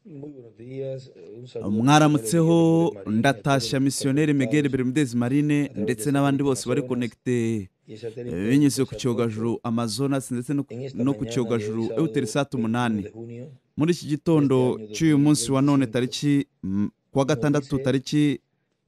Muy buenos días, un saludo a mwaramutseho Misionero Miguel Bermudez Marine, a todos ndatashya los misiyoneri Miguel conectados Bermudez Marine a través de ndetse n'abandi bose bari Amazonas connecte y satélite binyuze ku Eutelsat cyogajuru 8 Amazonas ndetse en esta no ku mañana de hoy, cyogajuru sábado Eutelsat 21 8. de junio Muri iki de este gitondo año cy'uyu munsi wa none 2025. tariki kuwa Nos gatandatu dice tariki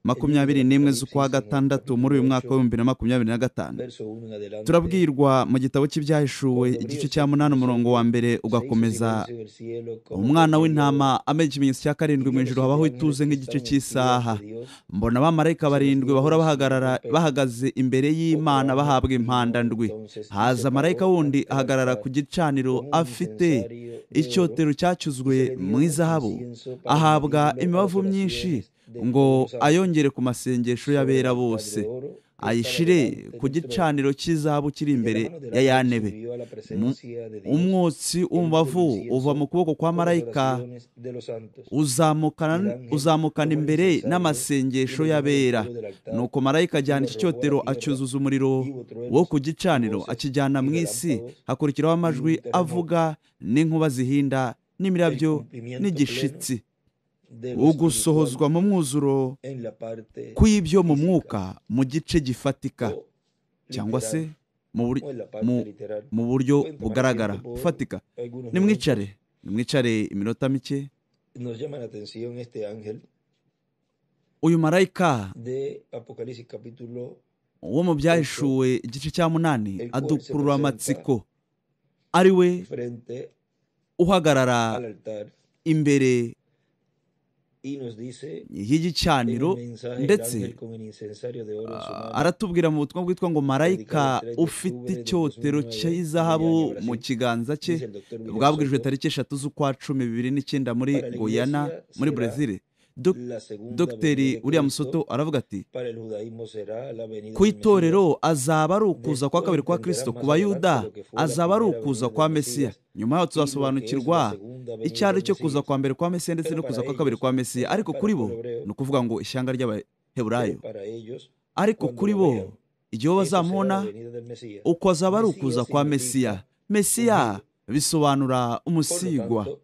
el libro del 21 z'ukwa Apocalipsis en el gatandatu muri uyu capítulo mwaka 8, wa 2025, verso 1 en adelante. turabwirwa mu gitabo cy'ibyahishuwe Cuando igice abrió el cya 8 séptimo umurongo wa sello, mbere se hizo ugakomeza, silencio en el cielo como umwana por media hora. w'intama amenya ikimenyetso cya Y karindwi mu vi a los ijuru 7 habaho ángeles ituze que nk'igice estaban en pie cy'isaha. ante Dios, Mbona abamarayika y se les barindwi dio bahora 7 trompeta. bahagaze imbere Otro y'Imana ángel bahabwa vino impanda ndwi. entonces y Haza se marayika paró wundi ante el ahagarara altar ku gicaniro con un afite incensario de oro, icyotero y se cyacuzwe le mu dio izahabu, incienso para ahabwa añadirlo a las imibavu myinshi oraciones de ngo todos los santos ayongere ku masengesho sobre el y'abera altar bose, de oro que estaba ayishire delante ku del trono. gicaniro cy'izahabu kiri Y de la imbere mano del ya ya ángel ntebe. subió a la Mu- presencia de Dios umwotsi el w'umubavu puro uva incienso mu kuboko kwa con las marayika oraciones de los santos. Y uzamukana el ángel uzamukana tomó el imbere incensario y n'amasengesho lo llenó del y'abera. fuego del altar Nuko marayika y ajyana lo iki arrojó a la cyotero tierra, acyuzuza umuriro y hubo wo truenos ku y gicaniro voces akijyana y mu isi, relámpagos hakurikiraho y amajwi un terremoto. avuga n'inkuba zihinda El n'imirabyo cumplimiento pleno n'igishitsi, de lo ugusohozwa espiritual mu mwuzuro en la parte kw'ibyo mu física mwuka mu gice gifatika, o cyangwa se literal mu o en la parte mu- literal. mu buryo Pueden tomar bugaragara asiento por bufatika. algunos minutos. Nimwicare iminota mike. Nos llama la atención este ángel Uyu marayika de Apocalipsis capítulo wo mu byahishuwe igice cya 8 el cual se adukurura presenta amatsiko, ari we frente uhagarara al altar imbere y nos dice en y'igicaniro, el mensaje el ndetse ángel con el incensario de oro en su mano, aratubwira mu butumwa bwitwa ngo marayika predicado el 3 de ufite octubre del icyotero 2009 en cy'izahabu Goiânia, mu Brasil, kiganza cye, dice el doctor William bwabwirijwe Soto. tariki 3 z'ukwa 10 2009 muri Para la Guyana iglesia muri será Brezil. la segunda Dr venida de William Cristo, Soto aravuga ati, para el judaísmo será la venida ku del Mesías. itorero azaba ari ukuza kwa Después kabiri kwa entenderán Kristo, más ku bayuda adelante lo que fue la azaba ari primera ukuza venida kwa del Mesiya. Mesías Nyuma yaho y lo que es la tuzasobanukirwa segunda icyo venida ari del cyo kuza Mesías. kwa mbere kwa Mesiya ndetse Pero no para kuza kwa kabiri ellos, kwa Mesiya. no Ariko para kuri el bo pueblo hebreo, ni ukuvuga ngo ishyanga ry'abaheburayo. pero para ellos, Ariko cuando kuri lo bo vean, igihe eso será la bazamubona venida del Mesías. uko azaba ari Mesías ukuza kwa Mesiya. significa Mesiya ungido. bisobanura Por lo umusigwa. tanto,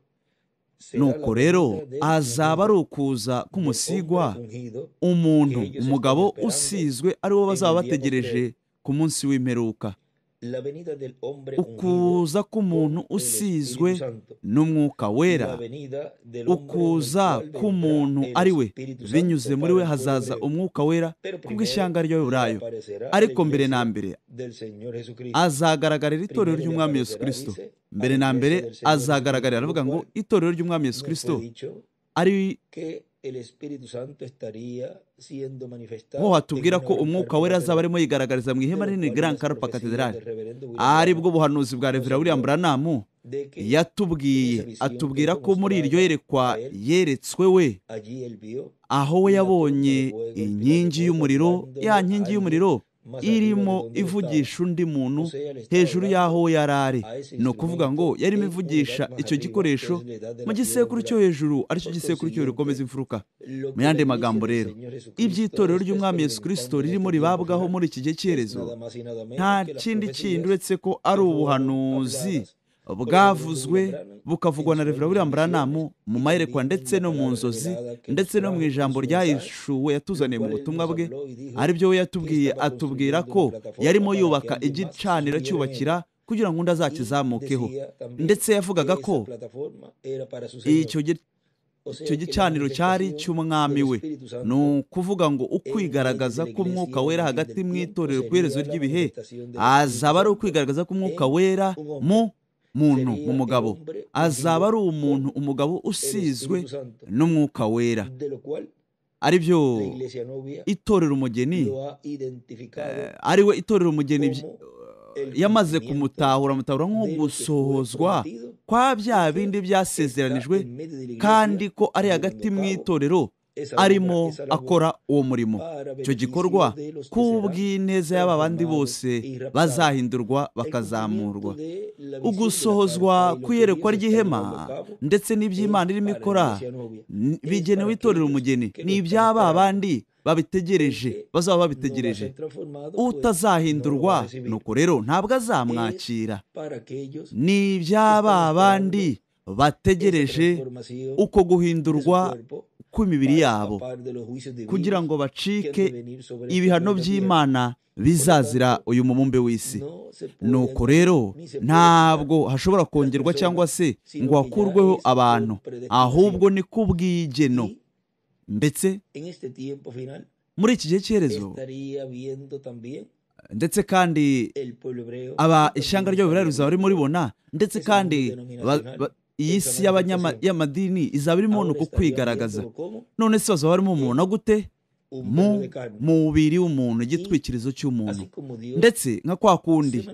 será la Nuko rero venida del azaba ari ungido, ukuza del k'umusigwa, hombre ungido umuntu, que ellos umugabo están esperando usizwe, ari wo en bazaba el día bategereje postrero. ku munsi w'imperuka. La venida del hombre ungido Ukuza k'umuntu con el usizwe Espíritu Santo n'umwuka y la wera, venida del hombre en el ukuza cual vendrá k'umuntu el ari we, Espíritu binyuze Santo muri para we el pueblo hazaza hebreo. umwuka wera Pero primero kubw'ishyanga le ry'abaheburayo. aparecerá a la Ariko mbere na iglesia mbere del Señor Jesucristo. azagaragarira itorero Primero le ry'umwami Yesu aparecerá, Kristo. dice, a la Mbere na mbere iglesia del Señor azagaragarira, Jesucristo, aravuga lo ngo cual itorero ry'umwami Yesu nos Kristo fue dicho ari que el Espíritu Santo estaría siendo ho manifestado en hatubwira una ko gran umwuka carpa wera azaba catedral, arimo yigaragariza mu de ihema lo rinini cual Grand las Carpa profecías Cathedral. del reverendo William Ari Branham bwo buhanuzi bwa nos Revera William habló Branham de que en yatubwiye, esa visión que atubwira fue ko muri iryo mostrada yerekwa a él, yeretswe we, allí él vio aho we una columna de yabonye fuego, el pilar de inkingi fuego y'umuriro, hablándole ya a nkingi alguien y'umuriro más arriba de irimo donde él estaba. ivugisha undi muntu O sea, le estaba hejuru y'aho hablando we yari ari. a ese Ni ukuvuga ngo instrumento yarimo en una ivugisha edad más icyo arriba, que gikoresho es la edad de mu la piedra gisekuru cyo angular. hejuru, aricyo Por gisekuru cyo gikomeza consiguiente, imfuruka. lo Mu que la yandi iglesia magambo del rero, Señor Jesucristo iby'itorero está ry'umwami Yesu Kristo experimentando en ririmo este tiempo ribabwaho final muri iki gihe es cy'iherezo nada más y nada nta menos que las kindi kindi profecías uretse ko que ari fueron ubuhanuzi habladas por el reverendo bwavuzwe William Branham bukavugwa en na Revera sueños y William Branham visiones mu y mayerekwa también ndetse en la no mu palabra nzozi revelada que nos ndetse no mu trajo en ijambo su mensaje, ryahishuwe lo yatuzaniye mu cual él butumwa nos bwe. habló y dijo Ari byo we que yatubwiye, estaba atubwira construyendo ko una plataforma yarimo para que yubaka alguien más igicaniro subiera en cyubakira ella. kugira ngo undi Y azakizamukeho. decía también Ndetse yavugaga que ko esa plataforma era para su Señor. icyo O sea icyo que la gicaniro cyari manifestación cy'umwami del we. Espíritu Ni Santo ukuvuga ngo en medio ukwigaragaza de la k'umwuka iglesia wera en el fin hagati del mu tiempo itorero ku iherezo sería la ry'ibihe manifestación del Espíritu azaba ari Santo ukwigaragaza k'umwuka en wera un mu hombre. muntu, mu Sería el mugabo. hombre Azaba ari ungido umuntu, con umugabo el usizwe Espíritu Santo, n'umwuka wera, de lo cual ari byo la iglesia novia itorero umugeni, lo ha identificado ari we itorero umugeni como el yamaze cumplimiento amutahura nko de lo que fue gusohozwa prometido kwa bya y que bindi está byasezeranijwe, en medio de la kandi iglesia ko ari llevando hagati a mu cabo itorero esa obra, arimo esa labor akora uwo murimo. para Icyo beneficio gikorwa de los que serán kubw'ineza y'aba bandi transformados bose y raptados. bazahindurwa El bakazamurwa. cumplimiento de la visión de la Ugusohozwa carpa y lo que kw'iyerekwa Dios está llevando a ry'ihema cabo ndetse es n'iby'Imana irimo para la ikora iglesia novia, bigenewe es para itorero aquellos umugeni. que Ni lo están iby'aba esperando. bandi babitegereje, El que bazaba no va a babitegereje. ser transformado, pues no lo va a Utazahindurwa recibir. nuko rero ntabwo Es azamwakira. para aquellos Ni que iby'aba están esperando bandi bategereje uko guhindurwa kw'imibiri yabo kugira ngo bacike ibihano by'Imana bizazira uyu mubumbe w'isi. Nuko rero ntabwo hashobora kongerwa cyangwa se ngo hakurweho abantu, ahubwo ni kubw'igeno. Ndetse muri iki gihe cy'iherezo ndetse kandi ishyanga ry'Abaheburayo rizaba rimuribona, ndetse kandi iyi si y'amadini izaba irimo uko kwigaragaza. None se bazaba barimo umuntu gute? Mu mubiri w'umuntu, igitwikirizo cy'umuntu. Ndetse nka kwa kundi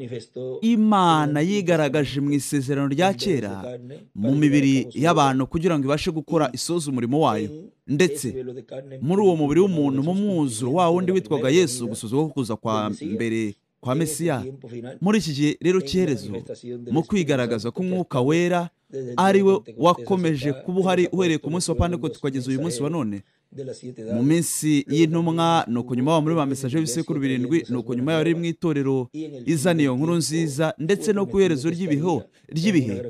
Imana yigaragaje mu isezerano rya kera mu mibiri y'abantu kugira ngo ibashe gukora isoza umurimo wayo, ndetse muri uwo mubiri w'umuntu mu mwuzuro wa wundi witwaga Yesu, gusuzwa kuza kwa mbere kwa Mesiya. Muri iki gihe rero cy'iherezo, mu kwigaragaza k'Umwuka Wera ari we wakomeje kuba uhari uhereye ku munsi wa Pentekote kugeza uyu munsi wa none, mu minsi y'intumwa, ni uko nyuma muri ba mesaje b'ibisekuru 7, ni uko nyuma yari mu itorero izana iyo nkuru nziza, ndetse no ku iherezo ry'ibihe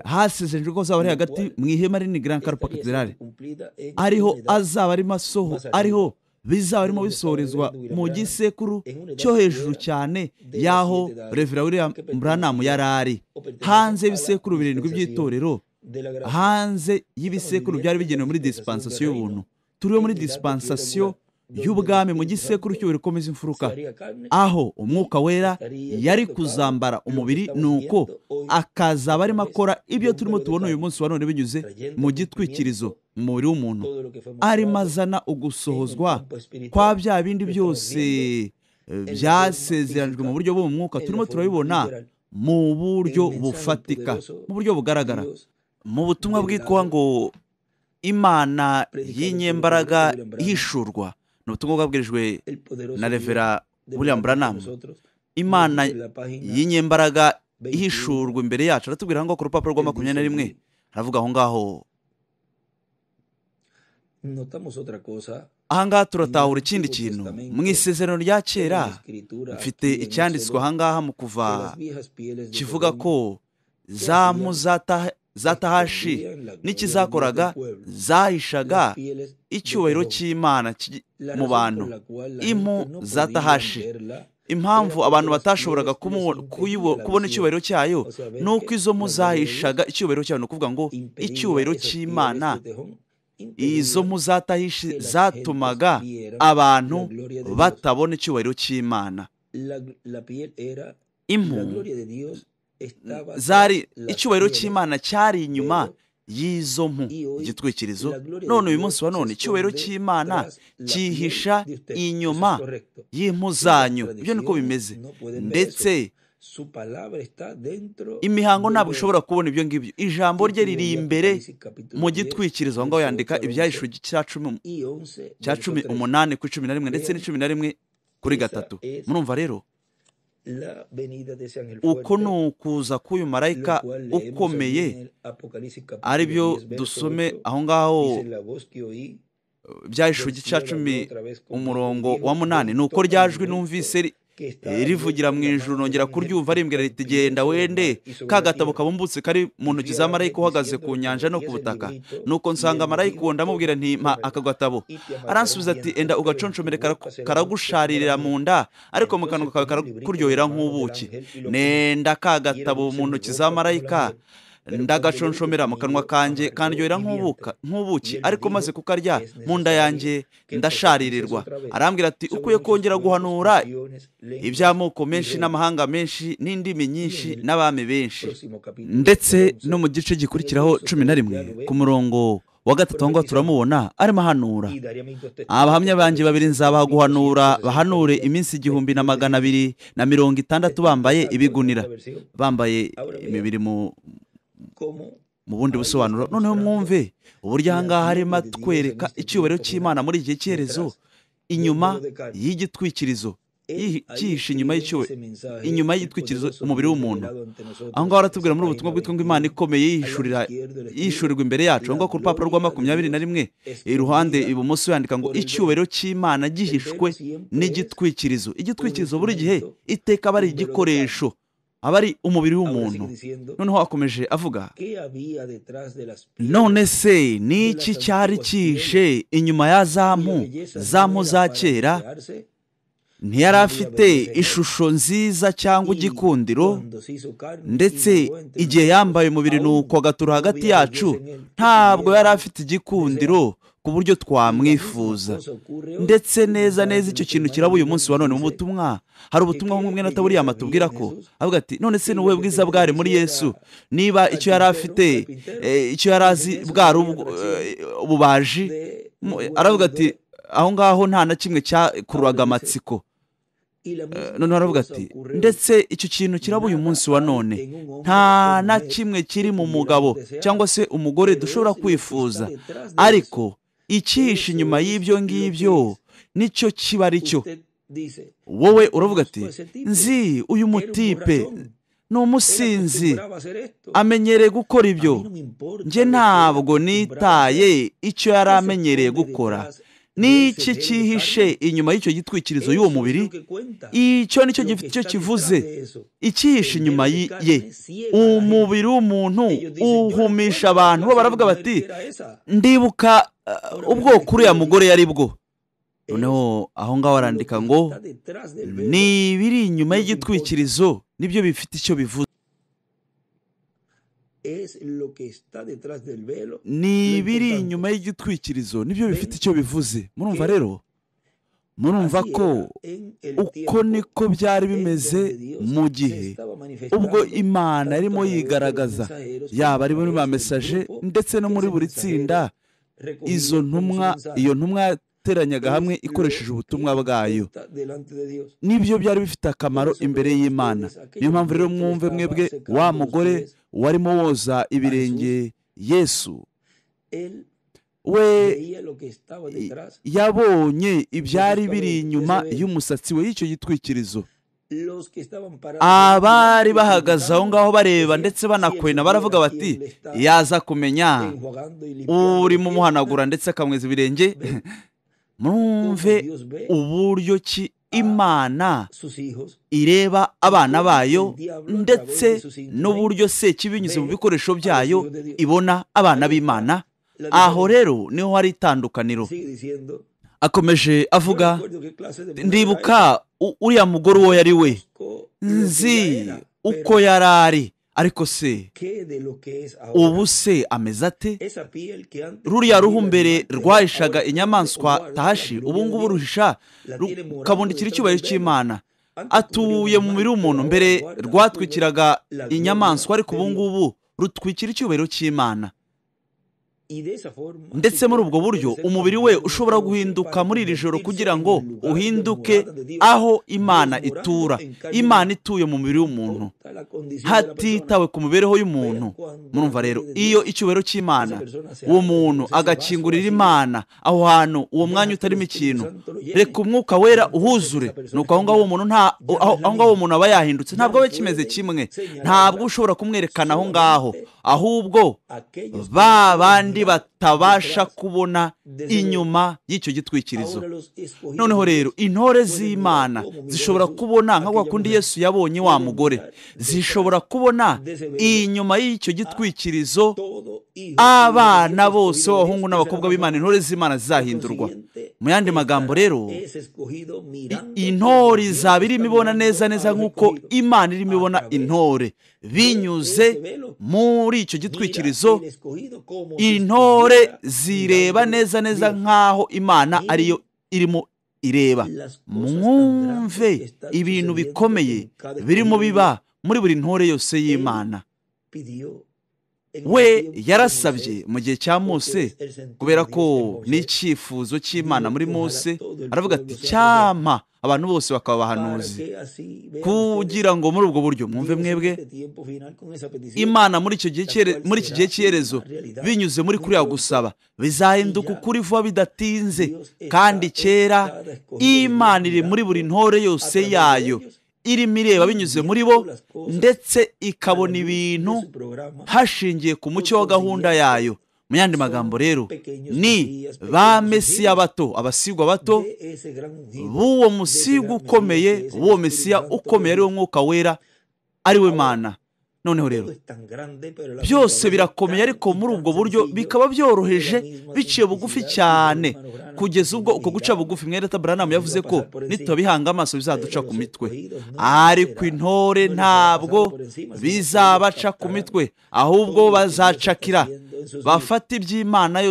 hasezerejwe ko azaba ari hagati mu ihema rinini Grand Carpa Cathedrale, ariho azaba arimo ariho bizaba birimo bisorezwa mu gisekuru cyo hejuru cyane y'aho Reverend William Branham yari ari, hanze y'ibisekuru 7 by'itorero, hanze y'ibisekuru byari bigenewe muri dispensation y'ubuntu. Turiwe muri dispensation y'ubwami mu gisekuru cy'uburi komeza imfuruka, aho Umwuka Wera yari kuzambara umubiri, nuko akazaba arimo akora ibyo turimo tubona uyu munsi wa none binyuze mu gitwikirizo mu mubiri w'umuntu, arimo azana ugusohozwa kwa bya bindi byose byasezeranijwe mu buryo bwo mu mwuka. Turimo turabibona mu buryo bufatika, mu buryo bugaragara, mu butumwa bwitwa ngo Imana y'inyembaraga ihishurwa. Ni ubutumwa bwabwirijwe na Reverend William Branham. Imana y'inyembaraga ihishurwa imbere yacu. Aratubwira ngo ku rupapuro rwa 21 aravuga aho ngaho, ahangaha turatahura ikindi kintu. Mu isezerano rya kera mfite icyanditswe ahangaha mu Kuva kivuga ko za mpu za Tahashi n'ikizakoraga zahishaga icyubahiro cy'Imana mu bantu. Impu za Tahashi, impamvu abantu batashoboraga kubona icyubahiro cyayo ni uko izo mpu zahishaga icyubahiro cyayo. Ni ukuvuga ngo icyubahiro cy'Imana, izo mpu za Tahashi zatumaga abantu batabona icyubahiro cy'Imana. Impu zari icyubahiro cy'Imana cyari inyuma y'izo mpu, igitwikirizo. None uyu munsi wa none icyubahiro cy'Imana cyihisha inyuma y'impu zanyu. Ibyo niko bimeze. Ndetse imihango ntabwo ishobora kubona ibyo ngibyo. Ijambo rye riri imbere mu gitwikirizo. Aho ngaho yandika ibyahishwe cya 18 ku 11 ndetse n'11 kuri 3. Murumva rero uko ni ukuza k'uyu marayika ukomeye, ari byo dusome aho ngaho byahishwe cya 10 umurongo wa 8. Ni uko ryajwi numvise rivugira mu ijuru, nongera kuryumva rimbwira riti, genda wende ka gatabo kabumbutse kari mu ntoki za marayika uhagaze ku nyanja no ku butaka. Nuko nsanga marayika uwo ndamubwira nti, mpa aka gatabo. Aransubiza ati, enda ugaconshomere, karagusharirira mu nda, ariko mu kanwa kawe karakuryohera nk'ubuki. Nenda ka gatabo mu ntoki za marayika, ndagaconshomera mu kanwa kanjye, kandyohera nk'ubuki, ariko maze kukarya mu nda yanjye ndasharirirwa. Arambwira ati, ukwiye kongera guhanura iby'amoko menshi n'amahanga menshi n'indimi nyinshi n'abami benshi. Ndetse no mu gice gikurikiraho 11 ku murongo wa 3 ngo turamubona arimo ahanura. Abahamya banjye 2 nzabaha guhanura, bahanure iminsi 1260 bambaye ibigunira, bambaye imibiri mu bundi busobanuro. Noneho mwumve uburyo ahangaha harimo atwereka icyubahiro cy'Imana muri igihe cy'iherezo, inyuma y'igitwikirizo, cyihishe inyuma y'igitwikirizo umubiri w'umuntu. Aho ngaho aratubwira muri ubutumwa bwitwa ngo Imana ikomeye yishurirwa imbere yacu. Aho ngaho ku rupapuro rwa 21 iruhande ibumoso yandika ngo icyubahiro cy'Imana gihishwe n'igitwikirizo. Igitwikirizo buri gihe iteka aba ari igikoresho aba ari umubiri w'umuntu. Noneho akomeje avuga, none se ni iki cyari cyihishe inyuma ya za mpu za kera? Ntiyari afite ishusho nziza cyangwa igikundiro, ndetse igihe yambaye umubiri nuko agatura hagati yacu, ntabwo yari afite igikundiro ku buryo twamwifuza. Ndetse neza icyo kintu kiraba uyu munsi wa none mu butumwa. Hari ubutumwa bumwe na William atubwira ko avuga ati, none se ni ubuhe bwiza bwari muri Yesu niba icyo yari afite, icyo yari azi bwari ububaji? Aravuga ati, aho ngaho nta na kimwe cyakururaga amatsiko. Noneho aravuga ati, ndetse icyo kintu kiraba uyu munsi wa none. Nta na kimwe kiri mu mugabo cyangwa se umugore dushobora kwifuza, ariko icyihishe inyuma y'ibyo ngibyo nicyo kiba ari cyo. Wowe uravuga ati, nzi uyu mutipe ni umusinzi, amenyereye gukora ibyo. Njye ntabwo nitaye icyo yari amenyereye gukora. N'iki cyihishe inyuma y'icyo gitwikirizo y'uwo mubiri? Icyo nicyo gifite icyo kivuze. Icyihishe inyuma ye, umubiri w'umuntu uhumisha abantu. Bo baravuga bati, ndibuka ubwoko uriya mugore yari bwo. Noneho aho ngaho arandika ngo, ni ibiri inyuma y'igitwikirizo nibyo bifite icyo bivuze. Ni ibiri inyuma y'igitwikirizo nibyo bifite icyo bivuze. Murumva rero, murumva ko uko niko byari bimeze mu gihe ubwo Imana yarimo yigaragaza, yaba ari muri ba mesaje ndetse no muri buri tsinda. Iyo ntumwa yateranyaga hamwe ikoresheje ubutumwa bwayo. Nibyo byari bifite akamaro imbere y'Imana. Niyo mpamvu rero mwumve mwebwe, wa mugore warimo woza ibirenge Yesu, we yabonye ibyari biri inyuma y'umusatsi we y'icyo gitwikirizo. Abari bahagaze aho ngaho bareba ndetse banakwena, baravuga bati, yaza kumenya urimo umuhanagura ndetse akamweza ibirenge. Mwumve uburyo ki Imana ireba abana bayo, ndetse n'uburyo Sekibi binyuze mu bikoresho byayo ibona abana b'Imana. Aho rero niho hari itandukaniro. Akomeje avuga, ndibuka uriya mugore uwo yari we, nzi uko yari ari, ariko se ubu se ameze ate? Ruriya ruhu mbere rwahishaga inyamaswa tahashi, ubu ngubu ruhisha rukabundikira icyubahiro cy'Imana. Atuye mu mubiri w'umuntu. Mbere rwatwikiraga inyamaswa, ariko ubu ngubu rutwikira icyubahiro cy'Imana. Ndetse muri ubwo buryo umubiri we ushobora guhinduka muri iri joro kugira ngo uhinduke aho Imana itura. Imana ituye mu mubiri w'umuntu hatitawe ku mibereho y'umuntu. Murumva rero, iyo icyubahiro cy'Imana, uwo muntu agakingurira Imana aho hantu, uwo mwanya utarimo ikintu, reka umwuka wera uhuzure, nuko aho ngaho uwo muntu aba yahindutse. Ntabwo aba kimeze kimwe, ntabwo ushobora kumwerekana aho ngaho, ahubwo ba bandi batabasha kubona inyuma y'icyo gitwikirizo. Noneho rero, intore z'Imana zishobora kubona nka kwa kundi Yesu yabonye wa mugore. Zishobora kubona inyuma y'icyo gitwikirizo abana bose b'abahungu n'abakobwa b'Imana. Intore z'Imana zizahindurwa. Mu yandi magambo rero, intore izaba irimo ibona neza nk'uko Imana irimo ibona intore. Binyuze muri icyo gitwikirizo, intore zireba neza nk'aho Imana ariyo irimo ireba. Mwumve ibintu bikomeye birimo biba muri buri ntore yose y'Imana. We yarasabye mu gihe cya Mose, kubera ko n'icyifuzo cy'Imana muri Mose, aravuga ati, cyama abantu bose bakaba abahanuzi, kugira ngo muri ubwo buryo, mwumve mwebwe, Imana muri iki gihe cy'iherezo, binyuze muri kuriya gusaba, bizahinduka ukuri vuba bidatinze. Kandi kera Imana iri muri buri ntore yose yayo, irimo ireba binyuze muri bo, ndetse ikabona ibintu hashingiye ku mucyo wa gahunda yayo. Mu yandi magambo rero, ni ba Mesiya bato, abasigwa bato b'uwo musigwa ukomeye, uwo Mesiya ukomeye ari wo Mwuka Wera, ari we Mana. Noneho rero byose birakomeye, ariko muri ubwo buryo bikaba byoroheje biciye bugufi cyane, kugeza ubwo uko guca bugufi mwene Branham yavuze ko nitubihanga amaso bizaduca ku mitwe, ariko intore ntabwo bizabaca ku mitwe, ahubwo bazacakira bafata iby'Imana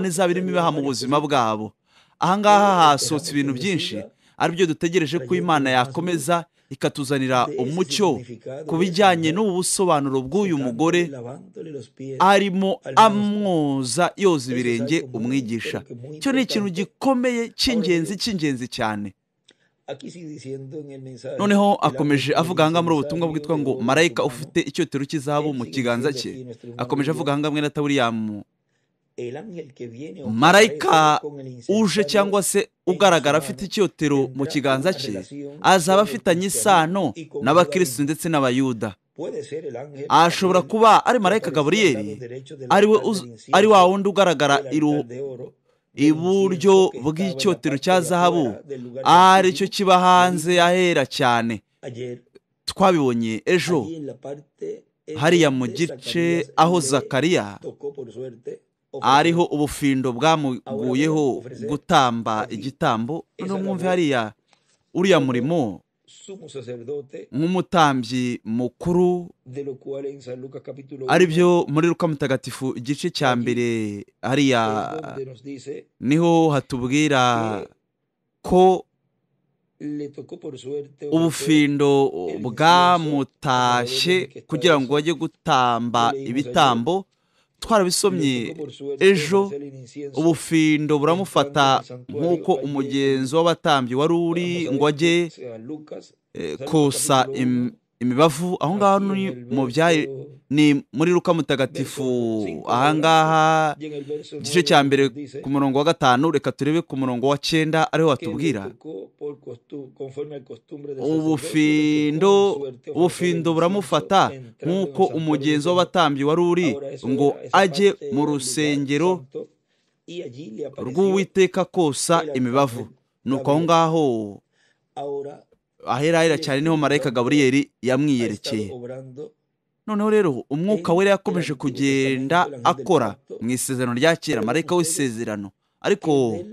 izaba irimo ibaha mu buzima bwabo. Ahangaha hasohotse ibintu byinshi, aribyo dutegereje ko Imana yakomeza ikatuzanira umucyo ku bijyanye n'ubu busobanuro bw'uyu mugore arimo amwoza yoza ibirenge umwigisha. Cyo ni ikintu gikomeye cy'ingenzi cyane. Noneho akomeje avuga ahangaha muri ubutumwa bwitwa ngo marayika ufite icyotero cy'izahabu mu kiganza cye. Akomeje avuga ahangaha mwene William, marayika uje cyangwa se ugaragara afite icyotero mu kiganza cye azaba afitanye isano n'abakristo ndetse n'abayuda. Ashobora kuba ari marayika Gaburiyeli, ari wa wundi ugaragara iburyo bw'icyotero cya zahabu, ari cyo kiba hanze ahera cyane. Twabibonye ejo hariya mu gice aho Zakariya ariho ubufindo bwamuguyeho gutamba igitambo. Noneho mwumve hariya uriya murimo nk'umutambyi mukuru, ari byo muri Luka Mutagatifu igice cya mbere hariya niho hatubwira ko ubufindo bwamutashye kugira ngo bajye gutamba ibitambo. Twarabisomye ejo, ubufindo buramufata nk'uko umugenzo w'abatambyi wari uri ngo ajye kosa imibavu. Aho ngaho ni muri Luka Mutagatifu, ahangaha igice cya mbere ku murongo wa 5, reka turebe ku murongo wa 9, ariho watubwira ubufindo buramufata nk'uko umugenzo w'abatambyi wari uri ngo ajye mu rusengero rw'Uwiteka kosa imibavu. Nuko aho ngaho ahera cyane niho marayika Gaburiyeli yamwiyerekeye. Noneho rero umwuka wera yakomeje kugenda akora mu isezerano rya kera, marayika w'isezerano, ariko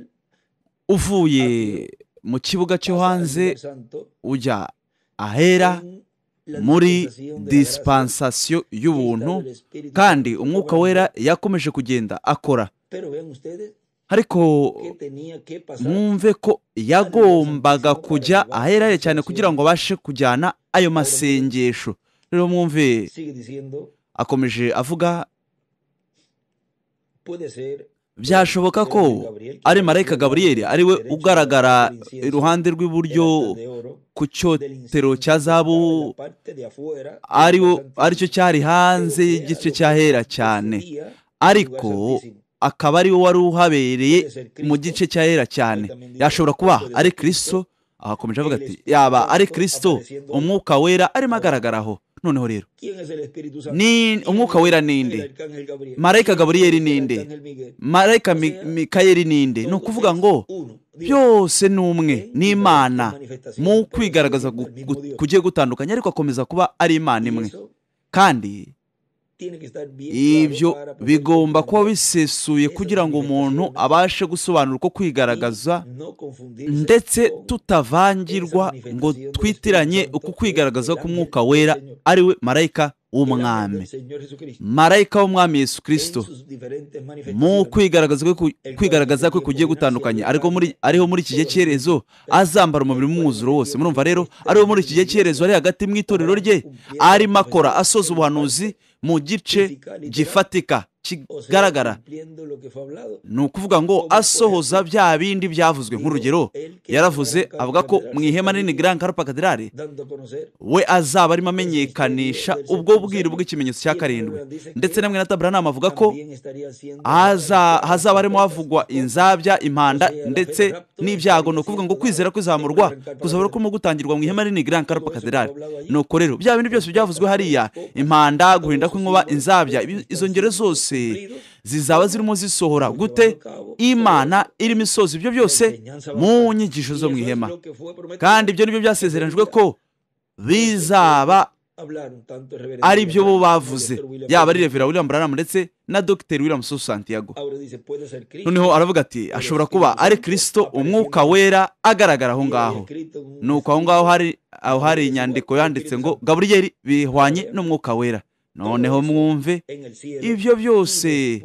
uvuye mu kibuga cyo hanze ujya ahera muri dispensation y'ubuntu, kandi umwuka wera yakomeje kugenda akora. Ariko mwumve ko yagombaga kujya ahera cyane kugira ngo abashe kujyana ayo masengesho. Rero mwumve akomeje avuga, byashoboka ko ari marayika Gaburiyeli ari we ugaragara iruhande rw'iburyo ku cyotero cya zahabu, aricyo cyari hanze y'igice cyahera cyane, ariko akaba ari we wari uhabereye mu gice cyahera cyane. Yashobora kuba ari Kristo. Akomeje avuga ati yaba ari Kristo, umwuka wera arimo agaragaraho. Noneho rero ni umwuka wera ninde? Marayika Gaburiyeli ninde? Marayika Mikayeli ninde? Ni ukuvuga ngo byose ni umwe, ni Imana mu kwigaragaza kugiye gutandukanye, ariko akomeza kuba ari Imana imwe. Kandi ibyo bigomba kuba bisesuye kugira ngo umuntu abashe gusobanura uko kwigaragaza, ndetse tutavangirwa ngo twitiranye uko kwigaragaza k'umwuka wera ari we marayika w'umwami, marayika w'umwami Yesu Kristo, mu kwigaragaza kwe kugiye gutandukanye, ariho muri iki gihe cy'erezo azambara umubiri w'umwuzuro wose. Murumva rero ariho muri iki gihe cy'erezo ari hagati mu itorero rye, arimo akora asoza ubuhanuzi mu gice gifatika kigaragara. Ni ukuvuga ngo asohoza bya bindi byavuzwe. Nk'urugero yaravuze avuga ko mu ihema nini Grand Carpa Cathedrale we azaba arimo amenyekanisha ubwo bwiru bw'ikimenyetso cya 7. Ndetse namwe na Branham avuga ko hazaba harimo havugwa inzabya, impanda ndetse n'ibyago. Ni ukuvuga ngo kwizera kwizamurwa kuzabura kurimo gutangirwa mu ihema nini Grand Carpa Cathedrale. Nuko rero bya bindi byose byavuzwe hariya, impanda, guhinda kw'inkuba, inzabya, izo ngero zose zizaba zirimo zisohora gute? Imana irimo isoza ibyo byose mu nyigisho zo mu ihema. Kandi ibyo nibyo byasezeranijwe ko bizaba ari byo bo bavuze, yaba ari Revera William Branham ndetse na Dr. William Soso Santiago. Noneho aravuga ati ashobora kuba ari Kristo umwuka wera agaragara aho ngaho. Nuko aho ngaho hari inyandiko yanditse ngo Gaburiyeli bihwanye n'umwuka wera. Noneho mwumve ibyo byose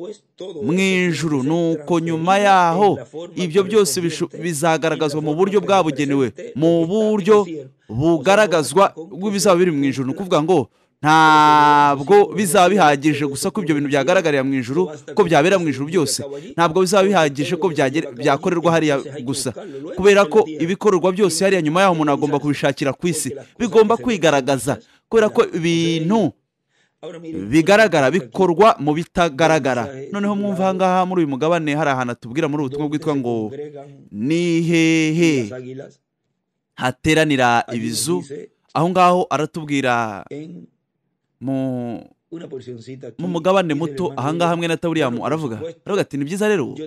mu ijuru, nuko nyuma yaho ibyo byose bizagaragazwa mu buryo bwabugenewe, mu buryo bugaragazwa bw'ibizaba biri mu ijuru. Ni ukuvuga ngo ntabwo bizaba bihagije gusa ko ibyo bintu byagaragarira mu ijuru, ko byabera mu ijuru byose. Ntabwo bizaba bihagije ko byakorerwa hariya gusa, kubera ko ibikorerwa byose hariya nyuma yaho umuntu agomba kubishakira ku isi, bigomba kwigaragaza, kubera ko ibintu bigaragara bikorwa mu bitagaragara. Noneho mwumva aha ngaha muri uyu mugabane hari ahantu atubwira muri ubutumwa bwitwa ngo ni hehe hateranira ibizu. Aho ngaho aratubwira mu mugabane muto ahangaha hamwe na William aravuga ati ni byiza rero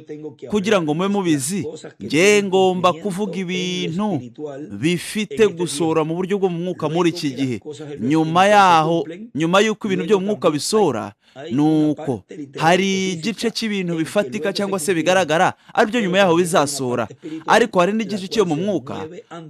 kugira ngo mube mubizi, nge ngomba kuvuga ibintu bifite gusohora mu buryo bwo mu mwuka muri iki gihe. Nyuma y'uko ibintu byo mu mwuka bisohora, nuko hari igice cy'ibintu bifatika cyangwa se bigaragara aribyo nyuma yaho bizasohora, ariko hari n'igice cyo mu mwuka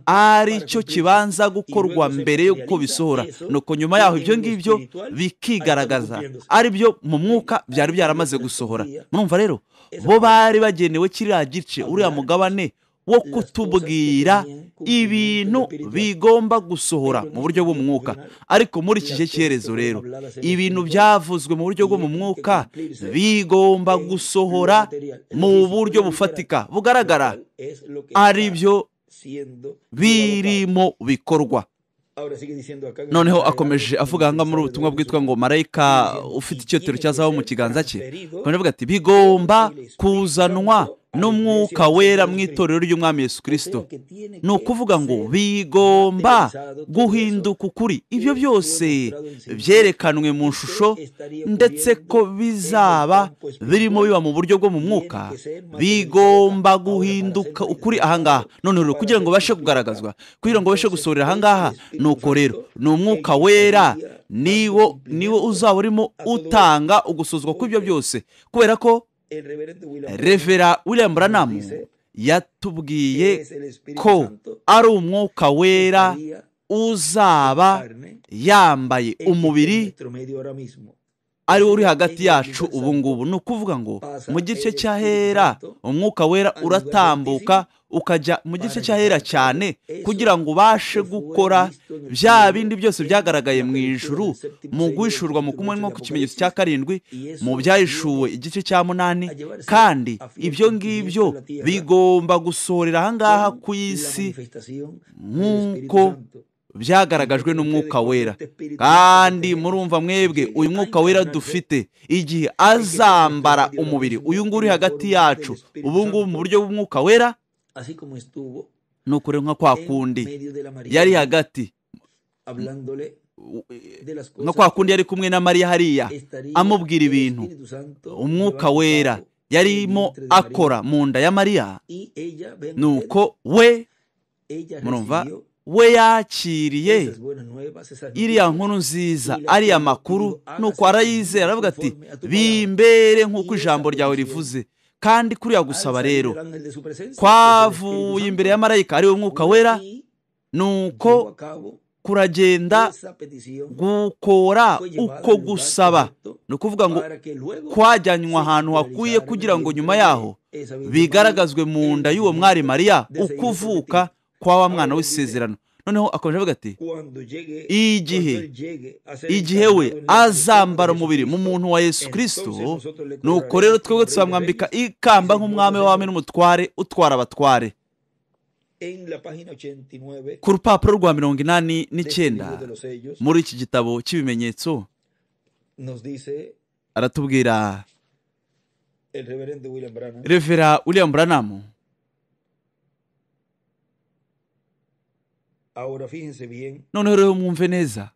ari cyo kibanza gukorwa mbere y'uko bisohora. Nuko nyuma yaho ibyo ngibyo bikigaragaza ari byo mu mwuka byari byaramaze gusohora. Mwumva rero bo bari bagenewe kiriya gice, uriya mugabane wo kutubwira ibintu bigomba gusohora mu buryo bw'umwuka. Ariko muri iki gihe cy'iherezo rero, ibintu byavuzwe mu buryo bwo mu mwuka bigomba gusohora mu buryo bufatika bugaragara, ari byo birimo bikorwa. Noneho akomeje avuga hanga muri ubutumwa bwitwa ngo marayika ufite icyotero cya zahabu mu kiganza cye, avuga ati bigomba kuzanwa n'umwuka wera mu itorero ry'umwami Yesu Kristo. Ni ukuvuga ngo bigomba guhinduka ukuri. Ibyo byose byerekanwe mu shusho, ndetse ko bizaba birimo biba mu buryo bwo mu mwuka, bigomba guhinduka ukuri ahangaha. None rero kugira ngo bashe kugaragazwa, kugira ngo bashe gusohorera ahangaha, nuko rero ni umwuka wera niwo uzaba urimo utanga ugusozwa kw'ibyo byose, kubera ko Revera William Branham yatubwiye ko ari umwuka wera uzaba yambaye umubiri ari uri hagati yacu ubu ngubu. Ni ukuvuga ngo mu gice cy'ahera umwuka wera uratambuka ukajya mu gice cy'ahera cyane, kugira ngo ubashe gukora bya bindi byose byagaragaye mu ijuru mu guhishurwa mu kumwe nko ku kimenyetso cya 7 mu byahishuwe igice cya 8. Kandi ibyo ngibyo bigomba gusohorera ahangaha ku isi nk'uko byagaragajwe n'umwuka wera. Kandi murumva mwebwe, uyu mwuka wera dufite igihe azambara umubiri uyu nguri hagati yacu ubu ngubu mu buryo bw'umwuka wera, nuko rero nka kwa kundi yari hagati, nka kwa kundi yari kumwe na Mariya hariya amubwira ibintu, umwuka wera yarimo akora mu nda ya Mariya. Nuko we murumva we yakiriye iriya nkuru nziza, ariya makuru, nuko arayizera, aravuga ati bimbere nk'uko ijambo ryawe rivuze. Kandi kuriya gusaba rero kwavuye imbere ya marayika ari we mwuka wera, nuko kuragenda gukora uko gusaba. Ni ukuvuga ngo kwajyanywa ahantu hakwiye kugira ngo nyuma yaho bigaragazwe mu nda y'uwo mwari Mariya ukuvuka kwa wa mwana w'isezerano. Noneho akomeje avuga ati igihe we azambara umubiri mu muntu wa Yesu Kristo, nuko rero twebwe tuzamwambika ikamba nk'umwami w'abami n'umutware utwara abatware. Ku rupapuro rwa 89 muri iki gitabo cy'ibimenyetso aratubwira Revera William Branham, noneho rero mwumve neza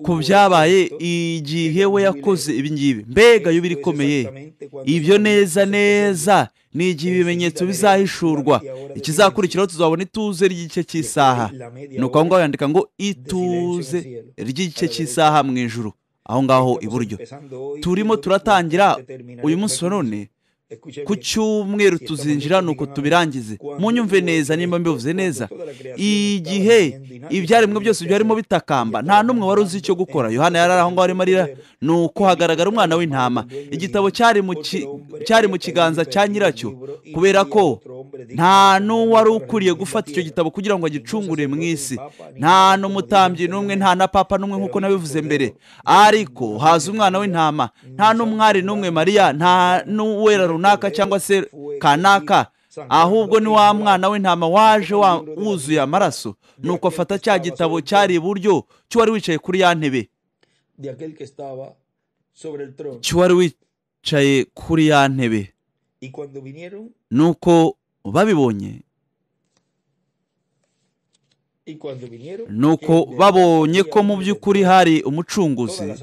ku byabaye igihe we yakoze ibi ngibi. Mbega yo birikomeye ibyo neza neza ni igihe ibimenyetso bizahishurwa. Ikizakurikiraho tuzabona ituze ry'igice cy'isaha. nuko aho ngaho yandika ngo ituze ry'igice cy'isaha mu ijuru, aho ngaho iburyo. turimo turatangira uyu munsi wa none, ku cyumweru tuzinjira nuko tubirangize. munyumve neza nimba mbivuze neza. igihe ibyaremwe byose byarimo bitakamba, nta n'umwe wari uzi icyo gukora. Yohana yari aho ngaho arimo arira, nuko hagaragara umwana w'intama. igitabo cyari mu kiganza cya nyiracyo, kubera ko nta n'uwari ukwiriye gufata icyo gitabo kugira ngo agicungure mu isi. nta n'umutambyi n'umwe, nta na papa n'umwe nk'uko nabivuze mbere. ariko haza umwana w'intama, nta n'umwari n'umwe Mariya, nta n'uwera runaka cyangwa se kanaka, ahubwo ni wa mwana w'intama waje wuzuye amaraso. nuko afata cya gitabo cyari iburyo cy'uwari wicaye kuri ya ntebe, cy'uwari wicaye kuri ya ntebe. nuko babibonye, nuko babonye ko mu by'ukuri hari umucunguzi,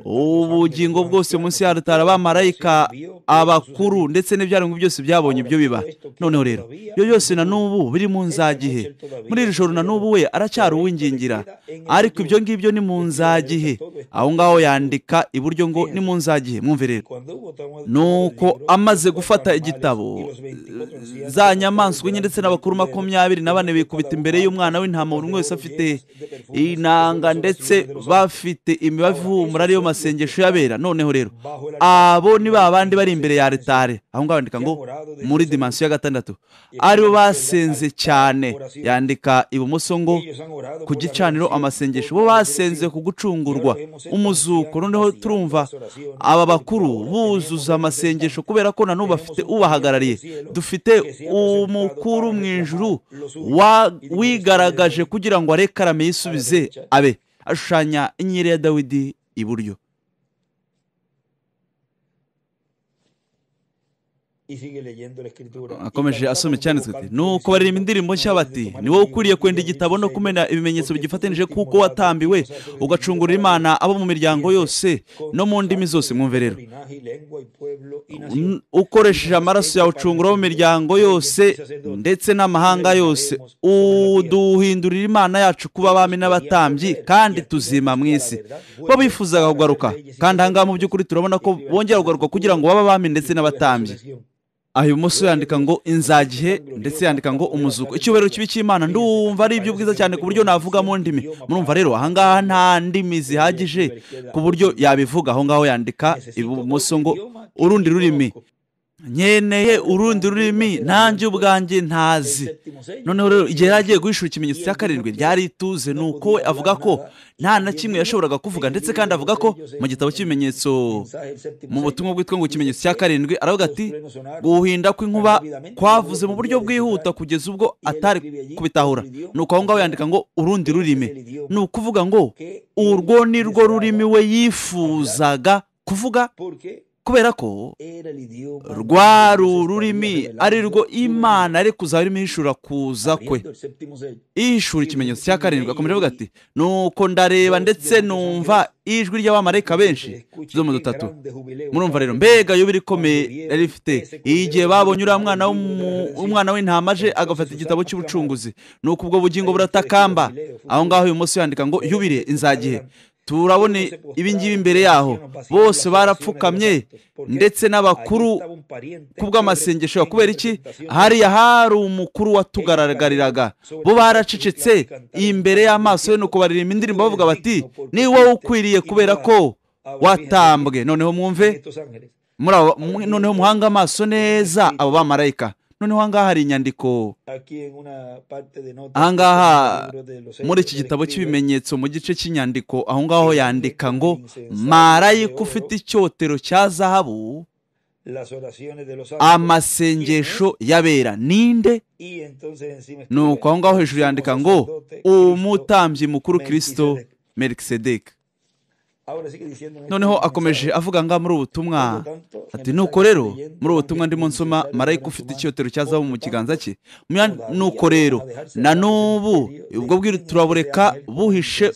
ubugingo bwose munsi ya rutara, abamarayika, abakuru ndetse n'ibyaremwe byose byabonye ibyo biba. noneho rero ibyo byose na n'ubu biri mu nzagihe. muri iri joro na n'ubu we aracyari uw'ingingira, ariko ibyo ngibyo ni mu nzagihe. aho ngaho yandika iburyo ngo ni mu nzagihe. mwumve rero, nuko amaze gufata igitabo, za nyamaswa enye ndetse n'abakuru 24 bikubita imbere y'umwana w'intama, buri wese afite inanga ndetse bafite imibavu ihumura, ariyo masengesho y'abera. noneho rero abo ni ba bandi bari imbere ya altare. aho ngaho yandika ngo muri dimansiyo ya 6 aribo basenze cyane. yandika ibumoso ngo ku gicaniro amasengesho, bo basenze ku gucungurwa, umuzuko. noneho turumva aba bakuru buzuza amasengesho, kubera ko na n'ubu bafite ubahagarariye. dufite umukuru mu ijuru wigaragaje kugira ngo arekarame yisubize abe. ashushanya inyenyeri ya Dawidi iburyo. akomeje asoma icyanditswe ati, nuko baririmba indirimbo nshya bati, ni wowe ukwiriye kwenda igitabo no kumena ibimenyetso bigifatanije, kuko watambiwe ugacungurira Imana abo mu miryango yose no mu ndimi zose. mwumve rero, ukoresheje amaraso yawe ucungura abo mu miryango yose ndetse n'amahanga yose. uduhindurira Imana yacu kuba abami n'abatambyi, kandi tuzima mu isi. bo bifuzaga kugaruka, kandi aha ngaha mu by'ukuri turabona ko bongera kugaruka kugira ngo babe abami ndetse n'abatambyi. aho ibumoso yandika ngo inzagihe, ndetse yandika ngo umuzuko. icyubahiro kibi cy'Imana, ndumva ari iby'ubwiza cyane ku buryo navuga mu ndimi. murumva rero aha ngaha nta ndimi zihagije ku buryo yabivuga. aho ngaho yandika ibumoso ngo urundi rurimi, nkeneye urundi rurimi nanjye ubwanjye ntazi. noneho rero igihe yari agiye guhishura ikimenyetso cya 7 ryari ituze. nuko we avuga ko nta na kimwe yashoboraga kuvuga, ndetse kandi avuga ko mu gitabo cy'ibimenyetso, mu butumwa bwitwa ngo ikimenyetso cya 7, aravuga ati guhinda kw'inkuba kwavuze mu buryo bwihuta kugeza ubwo atari kubitahura. nuko aho ngaho yandika ngo urundi rurimi, ni ukuvuga ngo urwo ni rwo rurimi we yifuzaga kuvuga, kubera ko rwari ururimi ari rwo Imana ari kuzaba irimo ihishura kuza kwe, ihishura ikimenyetso cya 7. akomeje avuga ati, nuko ndareba ndetse numva ijwi ry'abamarayika benshi zo mu dutatu. murumva rero, mbega yubire ikomeye yari ifite igihe babonye uriya umwana w'intama aje agafata igitabo cy'ubucunguzi. nuko ubwo bugingo buratakamba. aho ngaho uyu munsi yandika ngo yubire inzagihe. turabona ibingibi imbere yaho, bose barapfukamye, ndetse n'abakuru kubw'amasengesho. kubera iki? hariya hari umukuru watugaragariraga. bo baracecetse imbere y'amaso ye, nuko baririmba indirimbo bavuga bati, ni wowe ukwiriye kubera ko watambwe. noneho mwumve, noneho muhanga amaso neza abo bamarayika. noneho ahangaha hari inyandiko. ahangaha muri iki gitabo cy'ibimenyetso, mu gice cy'inyandiko, aho ngaho yandika ngo marayika ufite icyotero cya zahabu, amasengesho y'abera ninde? nuko aho ngaho hejuru yandika ngo umutambyi mukuru Kristo Melkisedeki. noneho akomeje avuga ngaha muri ubutumwa ati nuko rero muri ubu butumwa ndimo nsoma marayika ufite icyotero cya zahabu mu kiganza cye. Nuko rero na n'ubu ubwo bwiru turabureka buhishe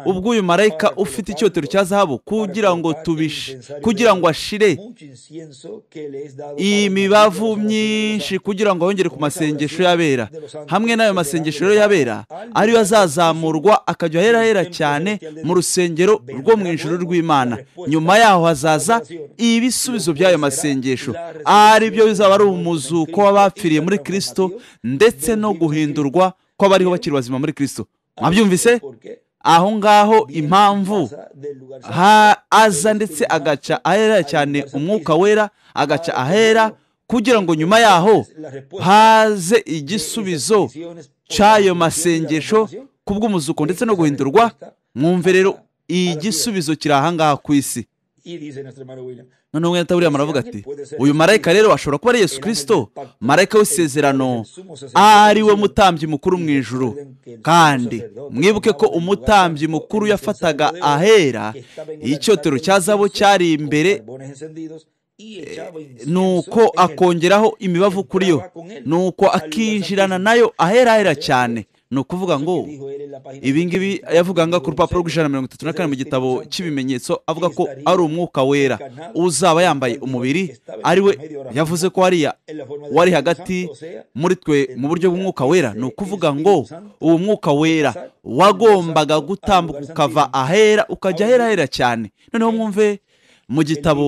ubw'uyu marayika ufite icyotero cya zahabu kugira ngo ashire imibavu myinshi, kugira ngo yongere ku masengesho y'abera. Hamwe n'ayo masengesho rero y'abera ariyo azazamurwa akajya ahera cyane mu rusengero rwo mu ijuru rw'Imana. Nyuma yaho hazaza ibisubizo by'ayo masengesho, ari byo bizaba ari umuzuko w'abapfiriye muri Kristo ndetse no guhindurwa kw'abariho bakiri bazima muri Kristo. Mwabyumvise? Aho ngaho impamvu aza ndetse agaca ahera cyane umwuka wera, agaca ahera kugira ngo nyuma yaho haze igisubizo cy'ayo masengesho kubw'umuzuko ndetse no guhindurwa. Mwumve rero igisubizo kiri ahangaha ku isi. Noneho mwene William aravuga ati uyu marayika rero ashobora kuba ari Yesu Kristo, marayika w'isezerano, ari we mutambyi mukuru mu ijuru. Kandi mwibuke ko umutambyi mukuru yafataga ahera icyotero cya zahabu cyari imbere, nuko akongeraho imibavu kuri yo, nuko akinjirana nayo ahera cyane. Ni ukuvuga ngo ibi ngibi yavuga nga ku rupapuro rw'134 mu gitabo cy'ibimenyetso, avuga ko ari umwuka wera uzaba yambaye umubiri, ari we yavuze ko wari hagati muri twe mu buryo bw'umwuka wera. Ni ukuvuga ngo uwo mwuka wera wagombaga gutambuka ukava ahera ukajya ahera cyane. Noneho mwumve mu gitabo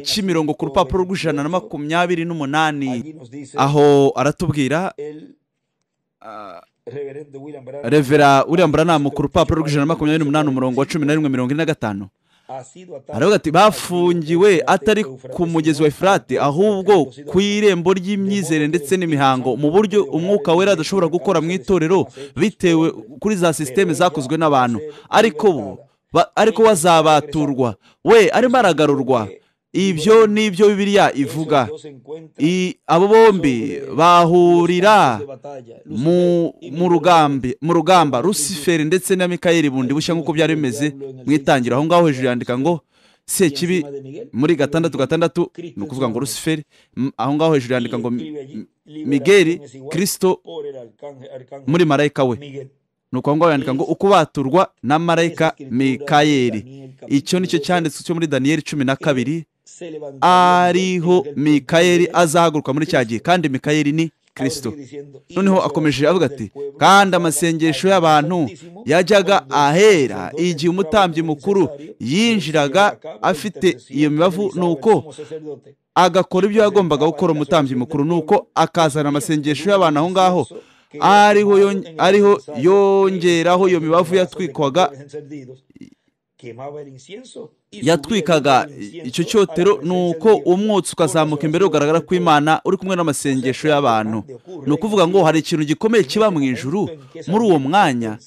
cy'imirongo ku rupapuro rw'128 aho aratubwira Revera William Branham ku rupapuro rw'128 umurongo wa 11:45 aravuga ati bafungiwe atari ku mugezi wa Efurate, ahubwo ku irembo ry'imyizere ndetse n'imihango, mu buryo umwuka wera adashobora gukora mu itorero bitewe kuri za sisiteme zakozwe n'abantu. Ariko wazabaturwa, we arimo aragarurwa. Ibyo nibyo Bibiliya ivuga. Abo bombi bahurira mu rugamba Rusiferi ndetse na Mikayeli bundi bushya nk'uko byari bimeze mu itangiro. Aho ngaho hejuru yandika ngo Sekibi muri 6:6, ni ukuvuga ngo Rusiferi. Aho ngaho hejuru yandika ngo Migeli Kristo muri marayika we. Nuko ngo yandika ngo ukubaturwa na marayika Mikayeli. Icyo nicyo cyanditswe cyo muri Daniyeli 12, ariho Mikayeli azahaguruka muri cya gihe, kandi Mikayeli ni Kristo. Noneho akomeje avuga ati kandi amasengesho y'abantu yajyaga ahera igihe umutambyi mukuru yinjiraga afite iyo mibavu, nuko agakora ibyo yagombaga gukora umutambyi mukuru, nuko akazana amasengesho y'abantu aho ngaho, ariho yongeraho iyo mibavu yatwikaga icyo cyotero, nuko umwotsi ukazamuka imbere ugaragara ko Imana uri kumwe n'amasengesho y'abantu. Ni ukuvuga ngo hari ikintu gikomeye kiba mu ijuru muri uwo mwanya,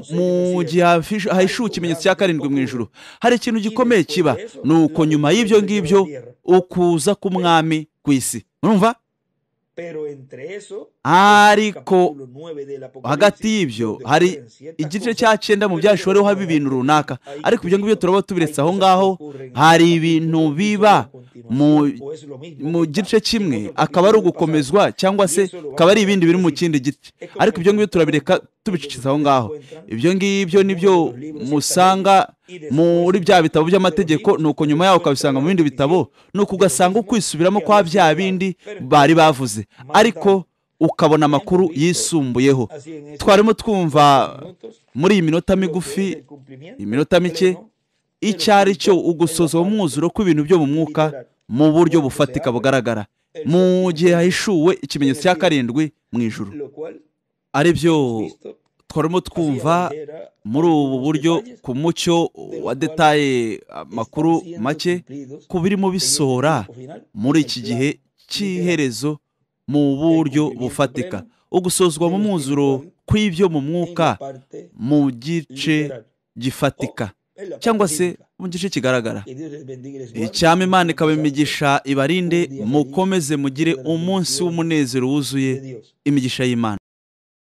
mu gihe hahishuwe ikimenyetso cya 7 mu ijuru. Hari ikintu gikomeye kiba, nuko nyuma y'ibyo ngibyo ukuza k'umwami ku isi. Urumva? Ariko hagati y'ibyo hari igice cya 9 mu byashoreho haba ibintu runaka, ariko ibyo ngibyo turaba tubiretse aho ngaho. Hari ibintu biba mu gice kimwe akaba ari ugukomezwa, cyangwa se akaba ari ibindi biri mu kindi gice, ariko ibyo ngibyo turabireka tubiciciza aho ngaho. Ibyo ngibyo nibyo musanga muri bya bitabo by'amategeko, nuko nyuma yaho ukabisanga mu bindi bitabo, nuko ugasanga ukwisubiramo kwa bya bindi bari bavuze, ariko ukabona amakuru yisumbuyeho. Twarimo twumva muri iyi minota migufi, iminota mike, icyari cyo ugusoza umwuzuro kw'ibintu byo mu mwuka mu buryo bufatika bugaragara, mu gihe hahishuwe ikimenyetso cya 7 mu ijuru. Ari byo twarimo twumva muri ubu buryo ku mucyo wa detaye, amakuru make ku birimo bisohora muri iki gihe cy'iherezo mu buryo bufatika, ugusozwa mu mwuzuro kw'ibyo mu mwuka mu gice gifatika, cyangwa se mu gice kigaragara. Icyama Imana ikaba imigisha ibarinde, mukomeze mugire umunsi w'umunezero wuzuye imigisha y'Imana.